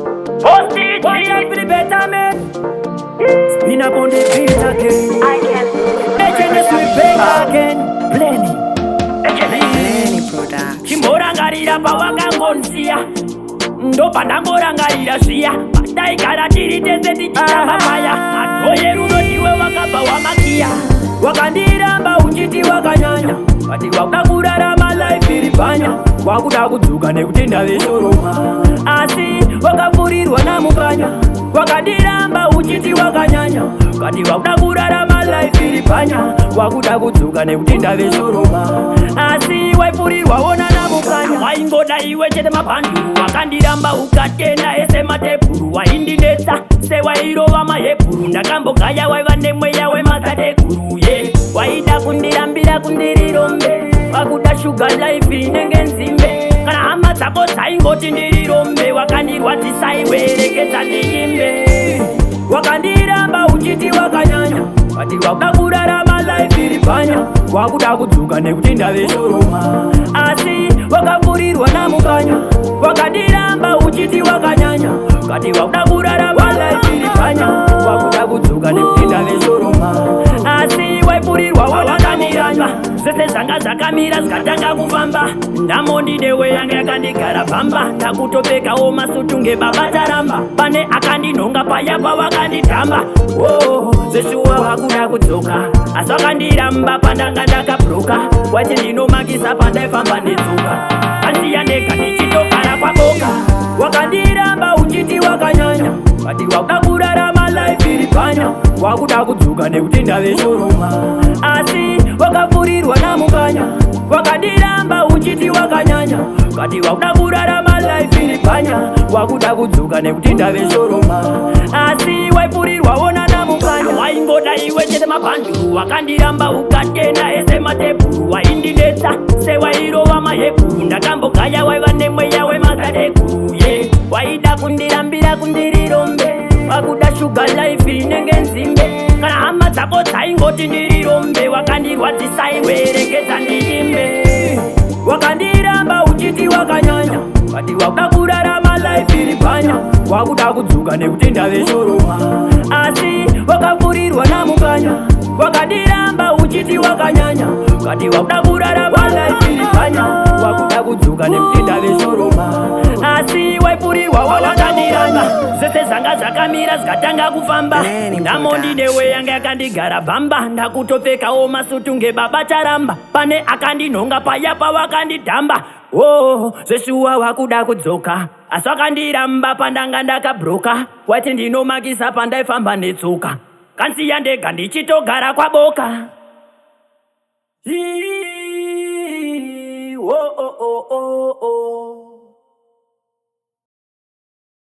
Watch out for the better man. Speenah on the beat again. I can. HNS we back again. Blennie. Blennie product. Chimborangarira pawakangonsiya ndopandangorangarira zviya pataigara tiri tese tichitamba paya matoye rudo ndiwe wakabva wamakiya wakandiramba uchiti wakanyanya kati wakuda kurarama life iri panya wakuda kudzuka nekuti ndave shoroma asi wakapfurirwa namukanya wakandiramba uchiti wakanyanya kati wakuda kurarama life iri panya wakuda kudzuka nekuti ndave shoroma asi waipfurirwa wona namukanya waingoda iwe chete mabhanduru wakandiramba ukatenda ese matepuru waindinetsa sewairova mahepuru ndakambogaya waiva nemweya wemazatekuru ye waida kundirambira kundirirombe wakuda shuga life inenge nzimbe kana hama dzako dzaingoti ndirirombe wakandirwatisaiwerekedza ndiimbe wakandiramba uchiti wakanyanya kati wakuda kurarama life iri panya wakuda kudzuka nekuti ndave shoroma asi wakapfurirwa namukanya wakandiramba uchiti wakanyanya kati wakuda kurarama life iri panya wakuda kudzuka nekuti ndave shoroma asi waipfurirwa wawakandiranywa zvese zvanga zvakamira zvikatanga kufamba ndamondidewe yanga yakandigara pamba ndakutopfekawo masutu ngebaba taramba pane akandinhonga paya pawakanditamba zveshuwa wakuda kudzoka asi wakandiramba pandanga ndakabhuroka wati ndinomakisa pandaifamba ndedzoka kandiya ndega ndichitogara kwaboka wakandiramba uchiti wakanyanya kati wakuda kurarama life iri panya wakuda kudzuka nekuti ndave shoroma asi wakapfurirwa namukanya wakandiramba uchiti wakanyanya kati wakuda kurarama life iri panya wakuda kudzuka nekuti ndave shoroma asi waipfurirwa wona namukanya waingoda iwe chete mabhanduru wakandiramba ukatenda ese matepuru waindinetsa sewairova mahepuru ndakambogaya waiva nemweya wemazatekuru ye waida kundirambira kundirirombe wakuda shuga life inenge nzimbe kana hama dzako dzaingoti ndirirombe wakandirwatisaiwerekedza ndiimbe wakandiramba uchiti wakanyanya kati wakuda kurarama life iri panya wakuda kudzuka nekuti ndave shoroma asi wakapfurirwa namukanya wakandiramba uchiti wakanyanya kati wakuda kurarama life iri panya wakuda kudzuka nekuti ndave shoroma asi waipfurirwa wawakandiranga zvese zvanga zvakamira zvikatanga kufamba ndamondinewe yanga yakandigara bhamba ndakutopfekawo masutu ngebaba taramba pane akandinhonga paya pawakandidhamba zveshuwa wakuda kudzoka asi wakandiramba pandanga ndakabhuroka wati ndinomakisa pandaifamba netsoka kansiya ndega ndichitogara kwaboka oh, oh, oh, oh.